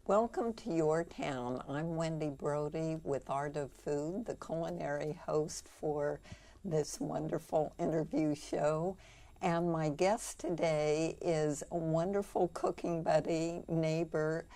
Welcome to Your Town. I'm Wendy Brodie with Art of Food, the culinary host for this wonderful interview show. And my guest today is a wonderful cooking buddy, neighbor,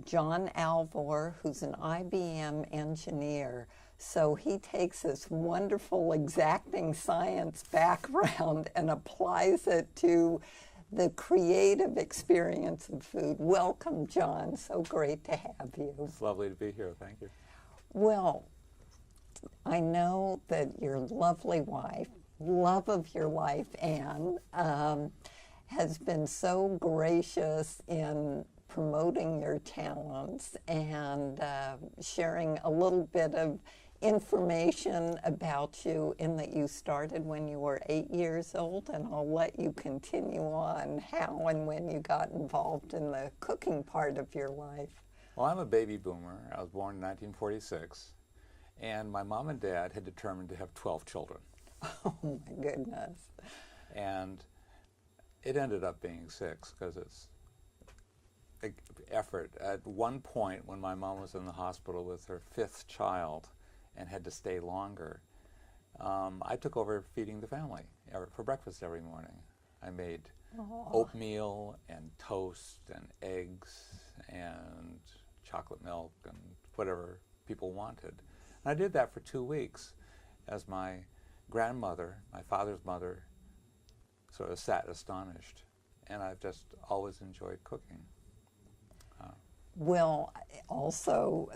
John Alvord, who's an IBM engineer. So he takes this wonderful exacting science background and applies it to the creative experience of food. Welcome, John. So great to have you. It's lovely to be here. Thank you. Well, I know that your lovely wife, love of your life, Anne, has been so gracious in promoting your talents and sharing a little bit of information about you, in that you started when you were 8 years old, and I'll let you continue on how and when you got involved in the cooking part of your life. Well, I'm a baby boomer. I was born in 1946, and my mom and dad had determined to have 12 children. Oh my goodness. And it ended up being 6 because it's effort. At one point, when my mom was in the hospital with her 5th child and had to stay longer, I took over feeding the family for breakfast every morning. I made oatmeal and toast and eggs and chocolate milk and whatever people wanted. And I did that for 2 weeks as my grandmother, my father's mother, sort of sat astonished. And I've just always enjoyed cooking. Well, also,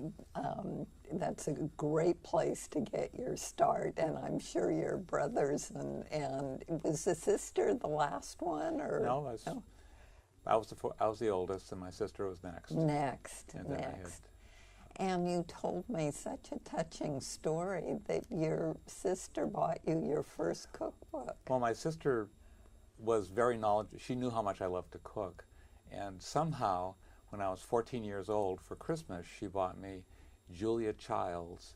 that's a great place to get your start, and I'm sure your brothers and was the sister the last one, or no? I was the oldest, and my sister was next. Next. And you told me such a touching story that your sister bought you your first cookbook. Well, my sister was very knowledgeable. She knew how much I loved to cook, and somehow, when I was 14 years old, for Christmas, she bought me Julia Child's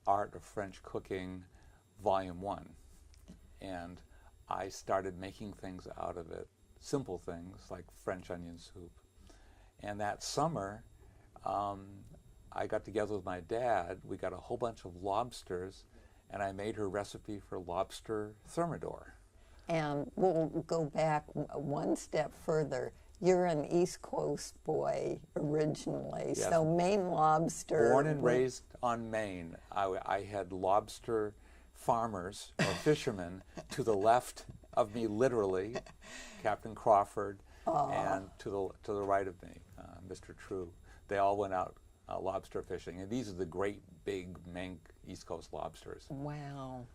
Art of French Cooking, Volume 1. And I started making things out of it, simple things like French onion soup. And that summer, I got together with my dad. We got a whole bunch of lobsters, and I made her recipe for lobster thermidor. And we'll go back one step further. You're an East Coast boy originally, yes. So Maine lobster. Born and raised on Maine. I had lobster farmers or fishermen to the left of me, literally, Captain Crawford, and to the right of me, Mr. True. They all went out lobster fishing, and these are the great big Maine East Coast lobsters. Wow.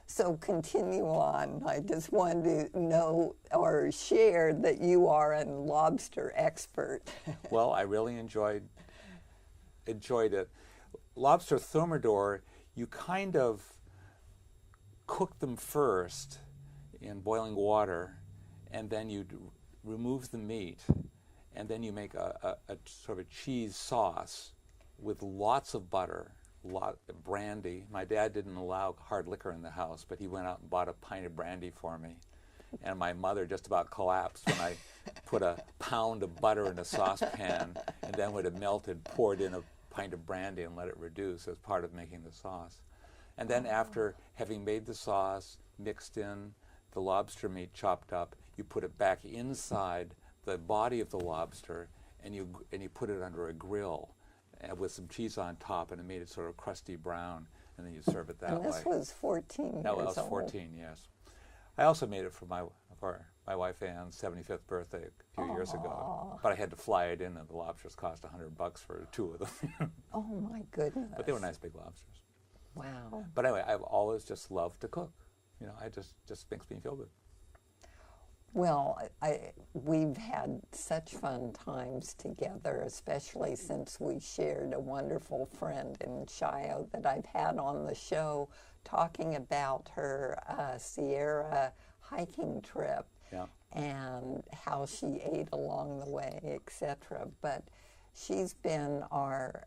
So continue on. I just wanted to know or share that you are a lobster expert. Well, I really enjoyed it. Lobster thermidor, you kind of cook them first in boiling water, and then you remove the meat, and then you make a sort of a cheese sauce with lots of butter, lot of brandy. My dad didn't allow hard liquor in the house, but he went out and bought a pint of brandy for me. And my mother just about collapsed when I put a pound of butter in a saucepan, and then when it melted, poured in a pint of brandy and let it reduce as part of making the sauce. And then after having made the sauce, mixed in the lobster meat chopped up, you put it back inside the body of the lobster, and you put it under a grill with some cheese on top, and it made it sort of crusty brown, and then you serve it that way. And this was 14 years old. That was 14, yes. I also made it for my wife Anne's 75th birthday a few years ago, but I had to fly it in, and the lobsters cost $100 for 2 of them. Oh my goodness! But they were nice big lobsters. Wow. But anyway, I've always just loved to cook. You know, it just makes me feel good. Well, we've had such fun times together, especially since we shared a wonderful friend in Shio that I've had on the show talking about her Sierra hiking trip, and how she ate along the way, etc. But she's been our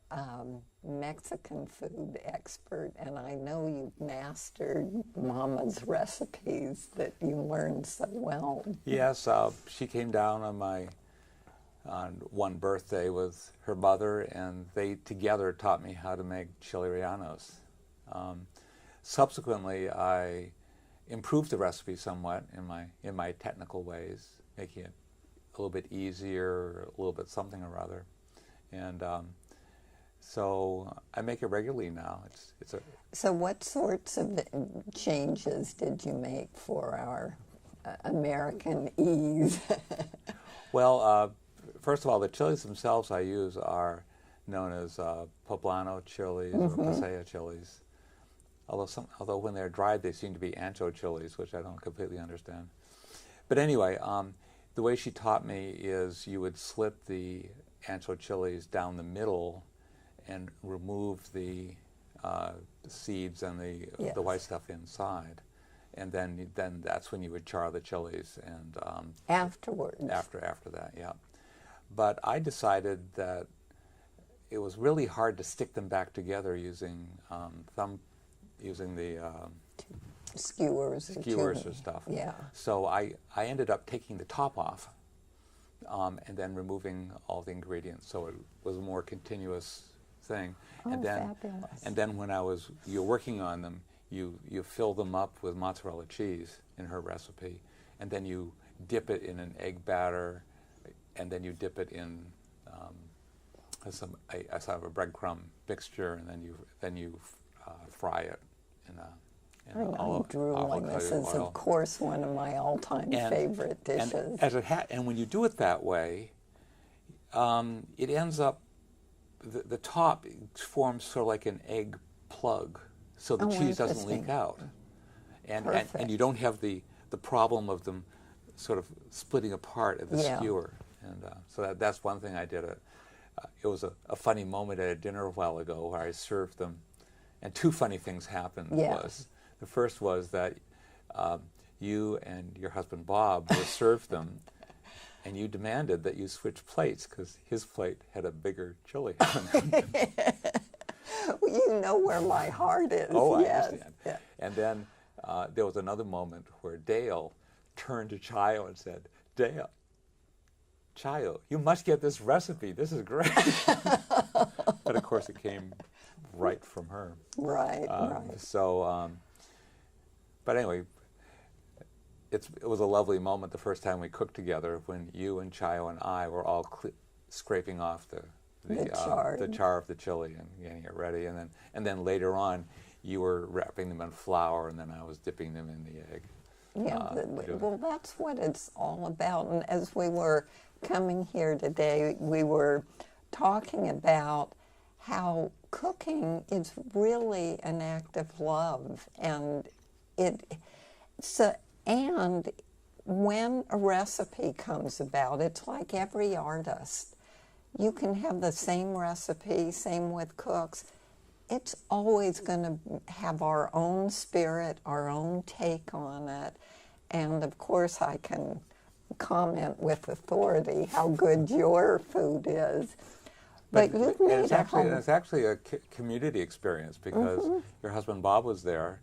Mexican food expert, and I know you've mastered Mama's recipes that you learned so well. Yes, she came down on my on one birthday with her mother, and they together taught me how to make chili rellenos. Subsequently, I improved the recipe somewhat in my technical ways, making it a little bit easier, a little bit something or other, and so I make it regularly now. So what sorts of changes did you make for our American ease? Well, first of all, the chilies themselves I use are known as poblano chilies or pasilla chilies. Although when they're dried, they seem to be ancho chilies, which I don't completely understand. But anyway, the way she taught me is you would slit the ancho chilies down the middle and remove the seeds and the white stuff inside, and then that's when you would char the chilies and afterwards. After that, yeah. But I decided that it was really hard to stick them back together using the skewers or stuff. Yeah. So I ended up taking the top off and then removing all the ingredients, so it was a more continuous thing. Oh, fabulous. And then when you're working on them, you fill them up with mozzarella cheese in her recipe, and then you dip it in an egg batter, and then you dip it in a sort of a breadcrumb mixture, and then you fry it in I'm drooling. This is, of course, one of my all-time favorite dishes. And when you do it that way, it ends up, the top forms sort of like an egg plug, so the cheese doesn't leak out. And you don't have the problem of them sort of splitting apart at the skewer. And so that's one thing I did. It was a funny moment at a dinner a while ago where I served them, and two funny things happened. The first was that you and your husband Bob were served them, and you demanded that you switch plates because his plate had a bigger chili on it. Well, you know where my heart is. Oh, I understand. Yeah. And then there was another moment where Dale turned to Chayo and said, Chayo, you must get this recipe. This is great. But of course it came right from her. Right. So, but anyway, it was a lovely moment the first time we cooked together when you and Chayo and I were all scraping off the char of the chili and getting it ready, and then later on you were wrapping them in flour, and then I was dipping them in the egg. Yeah, well, that's what it's all about. And as we were coming here today, we were talking about how cooking is really an act of love, and and when a recipe comes about, it's like every artist. You can have the same recipe, same with cooks. It's always going to have our own spirit, our own take on it. And of course, I can comment with authority how good your food is. But you've made it's actually a community experience, because your husband Bob was there,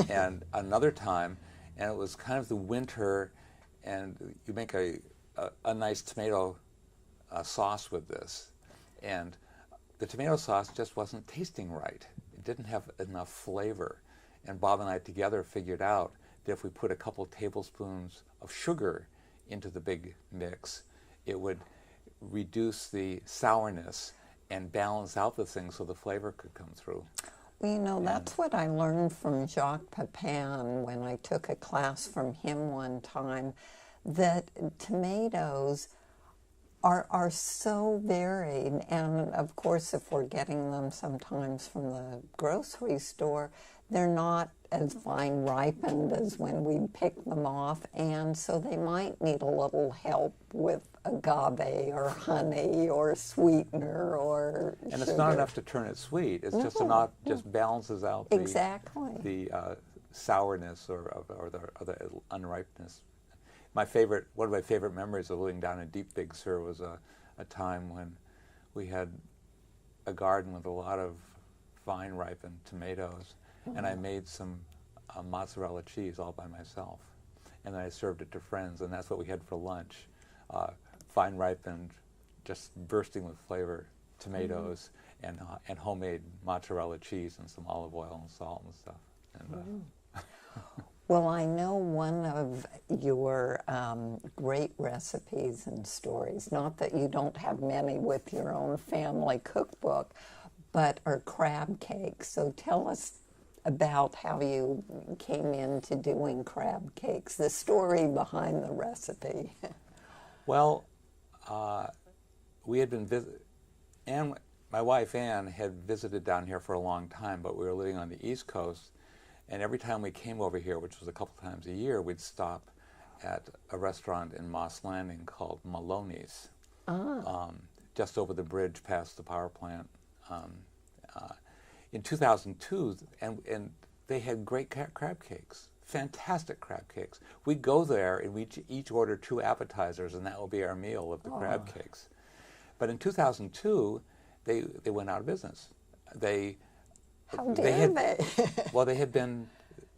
and another time, and it was kind of the winter, and you make a nice tomato sauce with this, and the tomato sauce just wasn't tasting right. It didn't have enough flavor, and Bob and I together figured out that if we put a couple tablespoons of sugar into the big mix, it would reduce the sourness and balance out the thing so the flavor could come through. Well, you know, that's what I learned from Jacques Pepin when I took a class from him one time, that tomatoes are so varied, and of course if we're getting them sometimes from the grocery store, they're not as fine ripened as when we pick them off, and so they might need a little help with agave or honey or sweetener or and sugar. It's not enough to turn it sweet. It's just balances out the sourness or the unripeness. One of my favorite memories of living down in Deep Big Sur was a time when we had a garden with a lot of fine ripened tomatoes, and I made some mozzarella cheese all by myself, and then I served it to friends, and that's what we had for lunch: fine ripened just bursting with flavor tomatoes and homemade mozzarella cheese and some olive oil and salt and stuff. And, Well, I know one of your great recipes and stories, not that you don't have many with your own family cookbook, but are crab cakes. So tell us about how you came into doing crab cakes, the story behind the recipe. Well, we had been Anne, my wife Anne, had visited down here for a long time, but we were living on the East Coast, and every time we came over here, which was a couple times a year, we'd stop at a restaurant in Moss Landing called Maloney's, just over the bridge past the power plant. In 2002, and they had great crab cakes, fantastic crab cakes. We'd go there and we'd each order 2 appetizers, and that would be our meal of the crab cakes. But in 2002, they went out of business. How dare they? Well, they had been,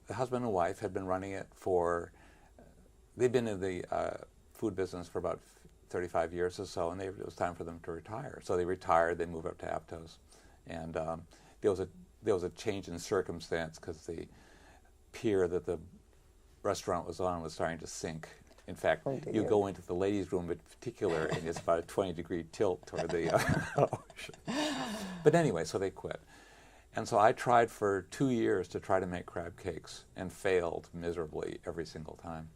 the husband and wife had been running it they'd been in the food business for about 35 years or so, and it was time for them to retire. So they retired, they moved up to Aptos, and there was a change in circumstance because the pier that the restaurant was on was starting to sink. In fact, you go into the ladies' room in particular, and it's about a 20-degree tilt toward the ocean. But anyway, so they quit. And so I tried for 2 years to try to make crab cakes and failed miserably every single time.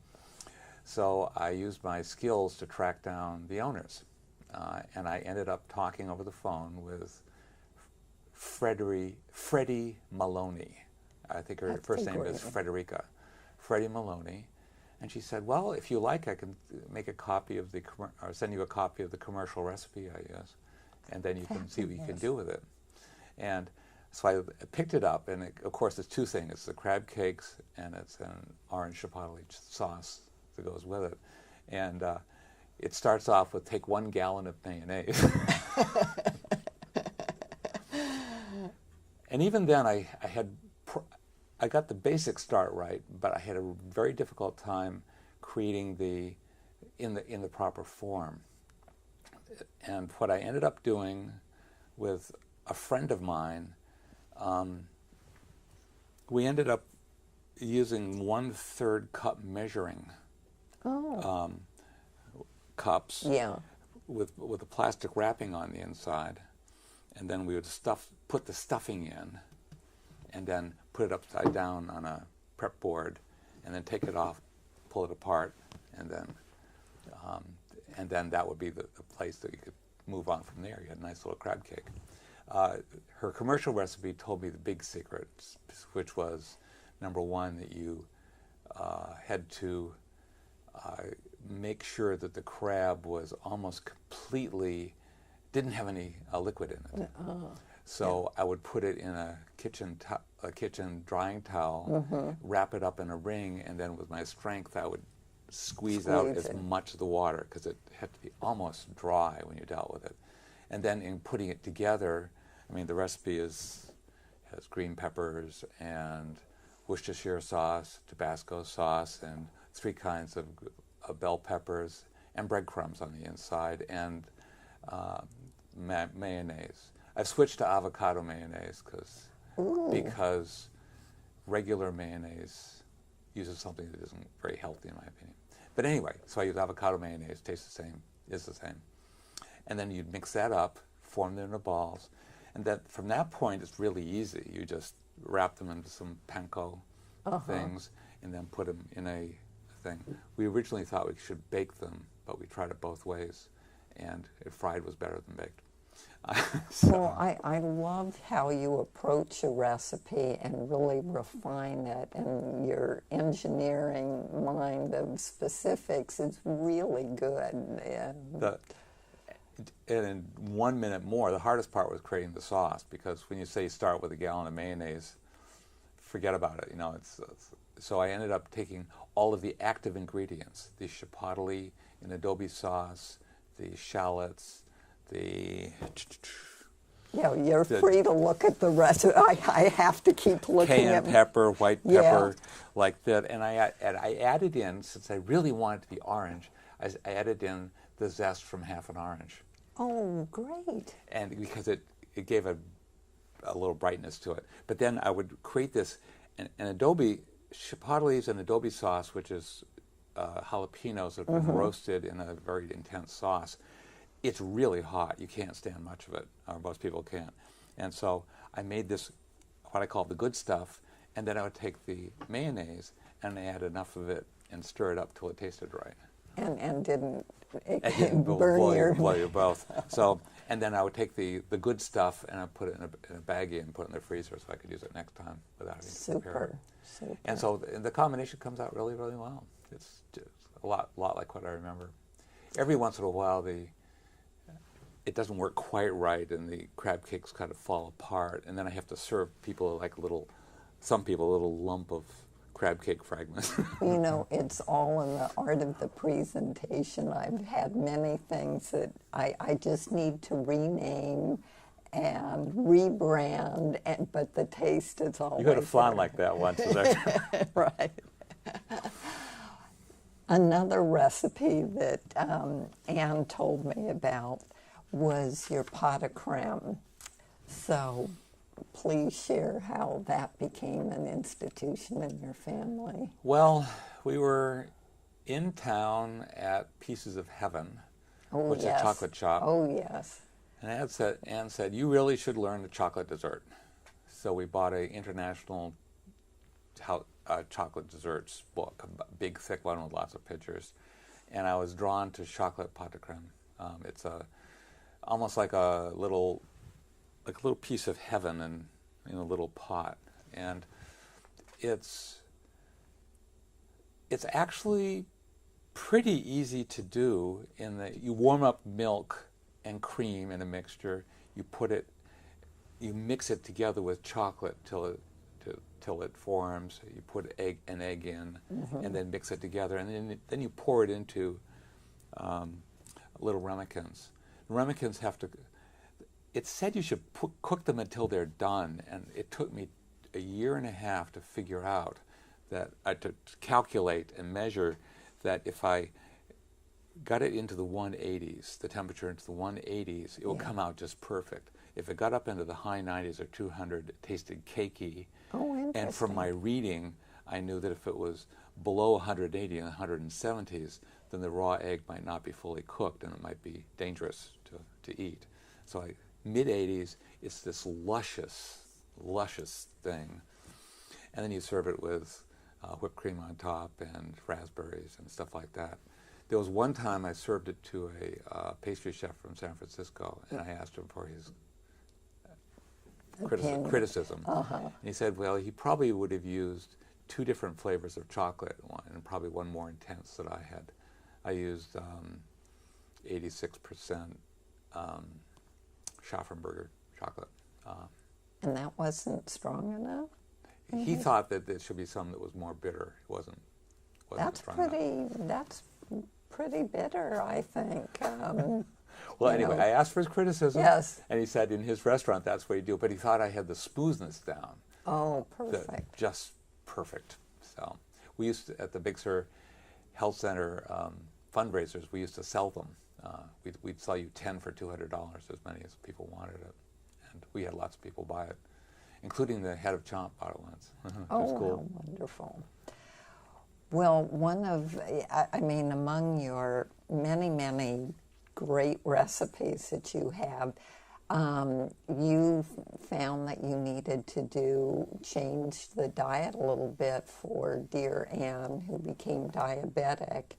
So I used my skills to track down the owners. And I ended up talking over the phone with Freddie Maloney. I think her first name is Frederica. Freddie Maloney. And she said, well, if you like, I can make a copy of or send you a copy of the commercial recipe I use, and then you can see what you can do with it. And so I picked it up, and of course it's 2 things. It's the crab cakes, and it's an orange chipotle sauce that goes with it. And it starts off with take 1 gallon of mayonnaise. And even then I got the basic start right, but I had a very difficult time creating in the proper form. And what I ended up doing with a friend of mine, we ended up using 1/3 cup measuring cups with a plastic wrapping on the inside, and then we would put the stuffing in, and then put it upside down on a prep board, and then take it off, pull it apart, and then that would be the place that you could move on from there. You had a nice little crab cake. Her commercial recipe told me the big secret, which was, number 1, that you had to make sure that the crab was almost completely, didn't have any liquid in it. So I would put it in a kitchen drying towel, wrap it up in a ring, and then with my strength I would squeeze out as much of the water, because it had to be almost dry when you dealt with it. And then in putting it together, I mean, the recipe has green peppers and Worcestershire sauce, Tabasco sauce, and 3 kinds of bell peppers, and breadcrumbs on the inside, and mayonnaise. I've switched to avocado mayonnaise because regular mayonnaise uses something that isn't very healthy in my opinion. But anyway, so I use avocado mayonnaise, tastes the same, is the same. And then you'd mix that up, form them into balls, and then from that point it's really easy. You just wrap them into some panko things and then put them in a thing. We originally thought we should bake them, but we tried it both ways, and fried was better than baked. Well, I love how you approach a recipe and really refine it, and your engineering mind of specifics is really good. And in 1 minute more, the hardest part was creating the sauce, because when you say you start with a gallon of mayonnaise, forget about it. So I ended up taking all of the active ingredients, the chipotle in adobe sauce, the shallots, you're free to look at the recipe. I have to keep looking at cayenne pepper, white pepper, like that. And I added in, since I really wanted it to be orange, I added in the zest from half an orange. Oh, great. And because it gave a little brightness to it. But then I would create this, an adobe, chipotle leaves and adobe sauce, which is jalapenos that have been roasted in a very intense sauce. It's really hot. You can't stand much of it, or most people can't. And so I made this, what I call the good stuff, and then I would take the mayonnaise and add enough of it and stir it up till it tasted right. And didn't it And didn't burn your... blow you both. So, and then I would take the good stuff and I put it in a baggie and put it in the freezer so I could use it next time without having to prepare it. Super. And so the combination comes out really, really well. It's just a lot like what I remember. Every once in a while, it doesn't work quite right, and the crab cakes kind of fall apart, and then I have to serve people like some people a little lump of crab cake fragments. You know, it's all in the art of the presentation. I've had many things that I just need to rename and rebrand, but the taste is always You had a flan there. like that once, is that true? Right. Another recipe that Anne told me about was your pot of creme. So please share how that became an institution in your family. Well, we were in town at Pieces of Heaven, which is a chocolate shop. Oh, yes. And Anne said, you really should learn the chocolate dessert. So we bought an international chocolate desserts book, a big, thick one with lots of pictures. And I was drawn to chocolate pot de creme. It's almost like a little piece of heaven in a little pot. And it's actually pretty easy to do in that you warm up milk and cream in a mixture. You mix it together with chocolate till it forms. You put an egg in, and then mix it together, and then you pour it into little ramekins. Ramekins have to. It's said you should cook them until they're done, and it took me a year and a half to figure out that to calculate and measure that if I got it into the 180s, the temperature into the 180s, it would come out just perfect. If it got up into the high 90s or 200, it tasted cakey. Oh, interesting. And from my reading, I knew that if it was below 180 and 170s, then the raw egg might not be fully cooked and it might be dangerous to eat. So mid-80s, it's this luscious thing. And then you serve it with whipped cream on top and raspberries and stuff like that. There was one time I served it to a pastry chef from San Francisco, and I asked him for his criticism. And he said, well, he probably would have used 2 different flavors of chocolate, and probably one more intense that I had. I used 86% Schaffenberger chocolate. And that wasn't strong enough? He thought that there should be some that was more bitter. It wasn't strong enough. That's pretty bitter, I think. Well, anyway, I asked for his criticism, yes. And he said in his restaurant that's what he'd do, but he thought I had the smoothness down. Oh, perfect. Just perfect. So we used to, at the Big Sur Health Center fundraisers, we used to sell them. We'd sell you 10 for $200, as many as people wanted it. And we had lots of people buy it, including the head of Chomp bought it once. Oh, cool. How wonderful. Well, among your many, many great recipes that you have, you found that you needed to change the diet a little bit for dear Anne, who became diabetic.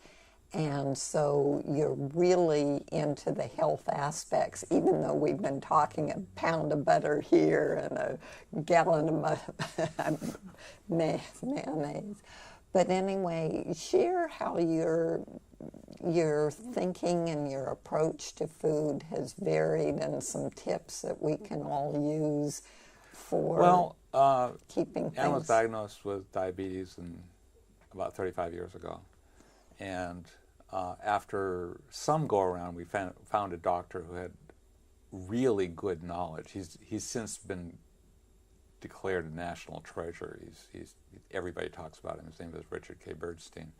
And so you're really into the health aspects, even though we've been talking a pound of butter here and a gallon of mayonnaise. But anyway, share how your thinking and your approach to food has varied, and some tips that we can all use for keeping things. Anne was diagnosed with diabetes about 35 years ago. And after some go-around, we found a doctor who had really good knowledge. He's since been declared a national treasure. Everybody talks about him. His name is Richard K. Bernstein.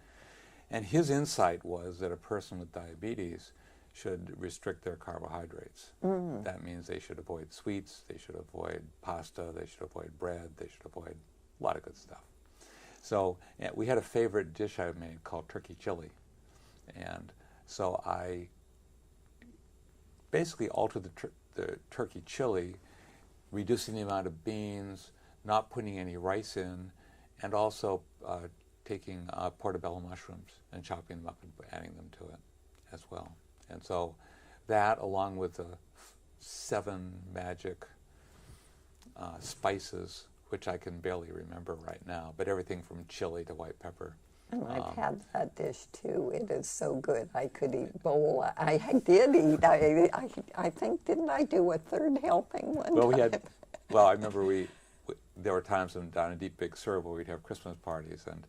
And his insight was that a person with diabetes should restrict their carbohydrates. That means they should avoid sweets, they should avoid pasta, they should avoid bread, they should avoid a lot of good stuff. So we had a favorite dish I made called turkey chili. And so I basically altered the turkey chili, reducing the amount of beans, not putting any rice in, and also taking portobello mushrooms and chopping them up and adding them to it as well. And so that, along with the 7 magic spices, which I can barely remember right now, but everything from chili to white pepper. And I've had that dish too. It is so good. I could eat a bowl. I did eat. I think, didn't I do a 3rd helping one time? Well, I remember there were times down in Deep Big Sur where we'd have Christmas parties, and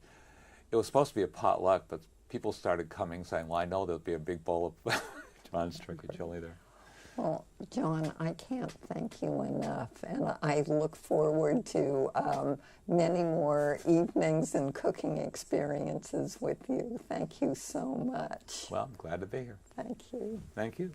it was supposed to be a potluck, but people started coming saying, well, I know there'll be a big bowl of John's turkey chili there. Well, John, I can't thank you enough, and I look forward to many more evenings and cooking experiences with you. Thank you so much. Well, I'm glad to be here. Thank you. Thank you.